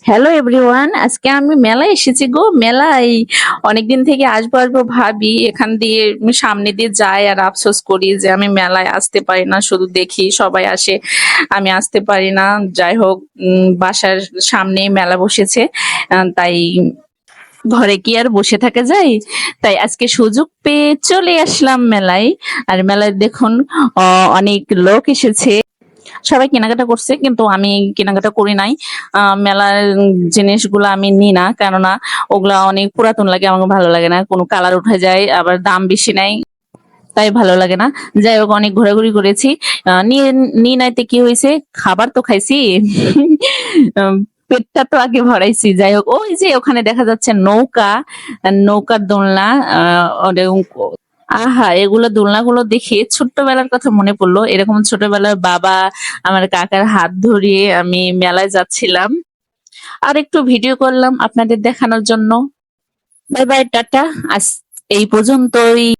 Hello everyone, আজকে আমি মেলায় এসেছি গো। মেলায় অনেকদিন থেকে আসবো আসবো ভাবি, এখান দিয়ে সামনে দিয়ে যাই আর আফসোস করি যে আমি মেলায় আসতে পারি না, শুধু দেখি সবাই আসে, আমি আসতে পারি না। যাই হোক, বাসার সামনেই মেলা বসেছে, তাই ঘরে কি আর বসে থাকা যায়। তাই আজকে সুযোগ পেয়ে চলে আসলাম মেলায়। আর মেলায় দেখুন অনেক লোক এসেছে, সবাই কেনাকাটা করছে, কিন্তু আমি কেনাকাটা করি নাই। মেলার জিনিসগুলো আমি নিই না, কেননা ওগুলা অনেক পুরাতন লাগে, আমাকে ভালো লাগে না, কোনো কালার উঠে যায়, আবার দাম বেশি নাই, তাই ভালো লাগে না। যাই হোক, অনেক ঘোরাঘুরি করেছি। নিয়ে নিয়ে নাইতে কি হয়েছে, খাবার তো খাইছি। উম, পেটটা তো আগে ভরাইছি। যাই হোক, ওই যে ওখানে দেখা যাচ্ছে নৌকা, নৌকার দোলনা। আহা, এগুলো দোলনাগুলো দেখে ছোট্টবেলার কথা মনে পড়লো। এরকম ছোটবেলায় বাবা, আমার কাকার হাত ধরিয়ে আমি মেলায় যাচ্ছিলাম, আর একটু ভিডিও করলাম আপনাদের দেখানোর জন্য। Bye bye, tata. আজ এই পর্যন্তই।